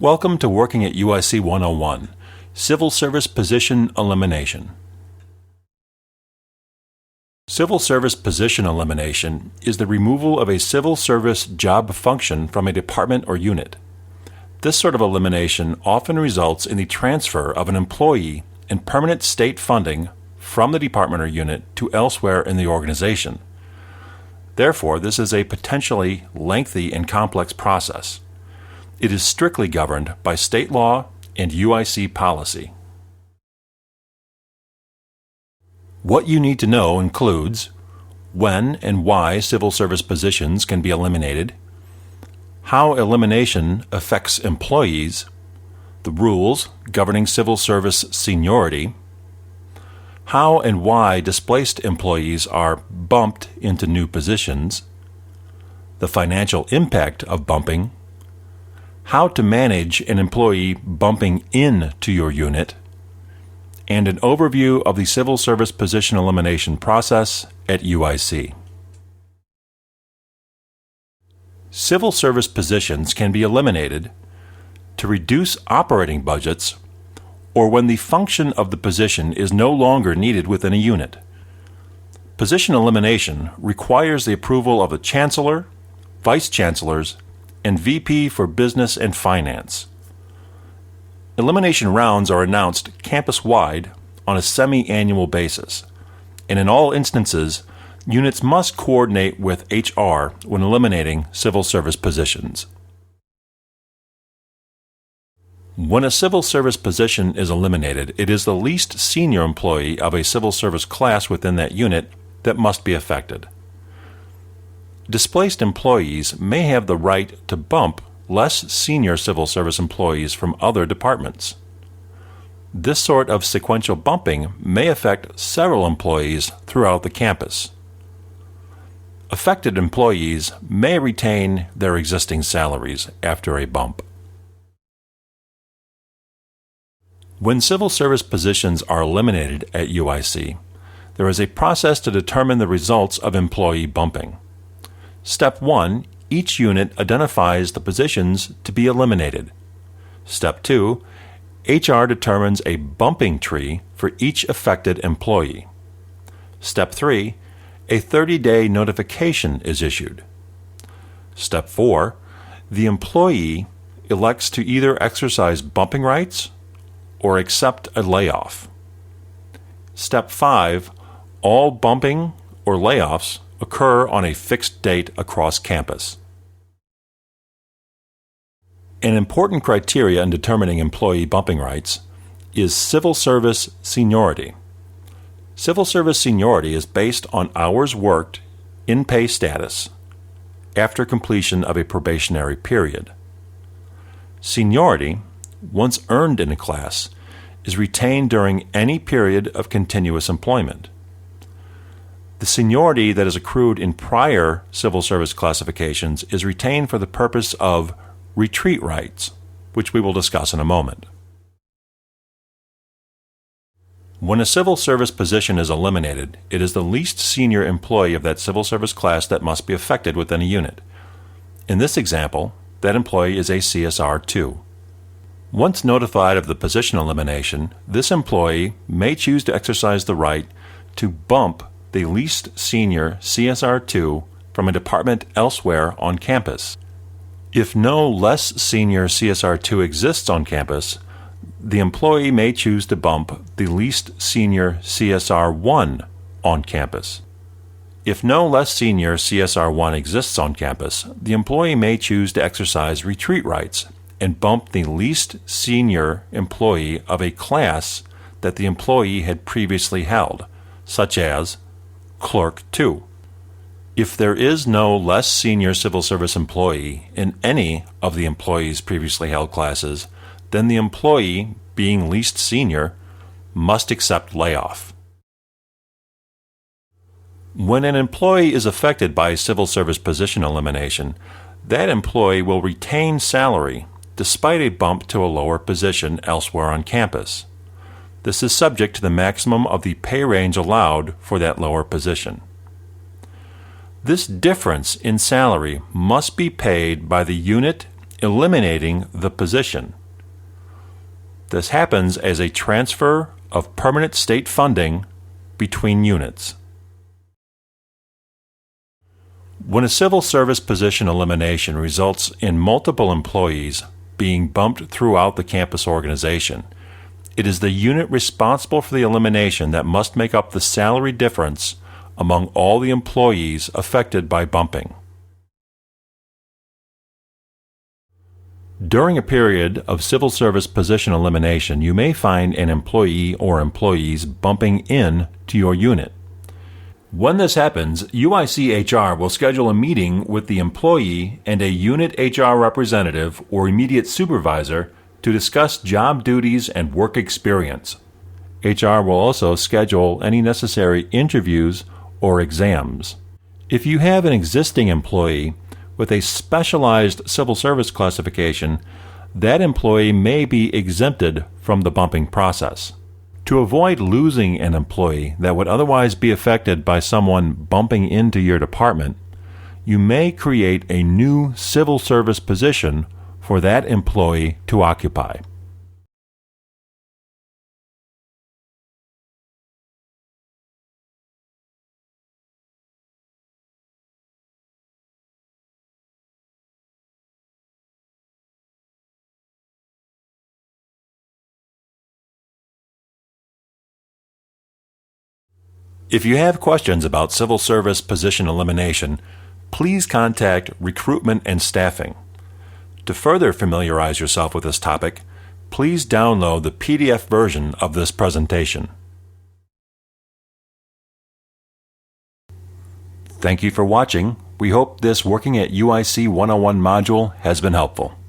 Welcome to Working at UIC 101, Civil Service Position Elimination. Civil service position elimination is the removal of a civil service job function from a department or unit. This sort of elimination often results in the transfer of an employee and permanent state funding from the department or unit to elsewhere in the organization. Therefore, this is a potentially lengthy and complex process. It is strictly governed by state law and UIC policy. What you need to know includes when and why civil service positions can be eliminated, how elimination affects employees, the rules governing civil service seniority, how and why displaced employees are bumped into new positions, the financial impact of bumping, how to manage an employee bumping into your unit, and an overview of the civil service position elimination process at UIC. Civil service positions can be eliminated to reduce operating budgets or when the function of the position is no longer needed within a unit. Position elimination requires the approval of the Chancellor, Vice Chancellors, and VP for Business and Finance. Elimination rounds are announced campus-wide on a semi-annual basis, and in all instances, units must coordinate with HR when eliminating civil service positions. When a civil service position is eliminated, it is the least senior employee of a civil service class within that unit that must be affected. Displaced employees may have the right to bump less senior civil service employees from other departments. This sort of sequential bumping may affect several employees throughout the campus. Affected employees may retain their existing salaries after a bump. When civil service positions are eliminated at UIC, there is a process to determine the results of employee bumping. Step 1, each unit identifies the positions to be eliminated. Step 2, HR determines a bumping tree for each affected employee. Step 3, a 30-day notification is issued. Step 4, the employee elects to either exercise bumping rights or accept a layoff. Step 5, all bumping or layoffs occur on a fixed date across campus. An important criteria in determining employee bumping rights is civil service seniority. Civil service seniority is based on hours worked in pay status after completion of a probationary period. Seniority, once earned in a class, is retained during any period of continuous employment. The seniority that is accrued in prior civil service classifications is retained for the purpose of retreat rights, which we will discuss in a moment. When a civil service position is eliminated, it is the least senior employee of that civil service class that must be affected within a unit. In this example, that employee is a CSR 2. Once notified of the position elimination, this employee may choose to exercise the right to bump the least senior CSR 2 from a department elsewhere on campus. If no less senior CSR 2 exists on campus, the employee may choose to bump the least senior CSR 1 on campus. If no less senior CSR 1 exists on campus, the employee may choose to exercise retreat rights and bump the least senior employee of a class that the employee had previously held, such as Clerk 2. If there is no less senior civil service employee in any of the employee's previously held classes, then the employee, being least senior, must accept layoff. When an employee is affected by civil service position elimination, that employee will retain salary despite a bump to a lower position elsewhere on campus. This is subject to the maximum of the pay range allowed for that lower position. This difference in salary must be paid by the unit eliminating the position. This happens as a transfer of permanent state funding between units. When a civil service position elimination results in multiple employees being bumped throughout the campus organization, it is the unit responsible for the elimination that must make up the salary difference among all the employees affected by bumping. During a period of civil service position elimination, you may find an employee or employees bumping in to your unit. When this happens, UIC HR will schedule a meeting with the employee and a unit HR representative or immediate supervisor to discuss job duties and work experience. HR will also schedule any necessary interviews or exams. If you have an existing employee with a specialized civil service classification, that employee may be exempted from the bumping process. To avoid losing an employee that would otherwise be affected by someone bumping into your department, you may create a new civil service position for that employee to occupy. If you have questions about civil service position elimination, please contact Recruitment and Staffing. To further familiarize yourself with this topic, please download the PDF version of this presentation. Thank you for watching. We hope this Working at UIC 101 module has been helpful.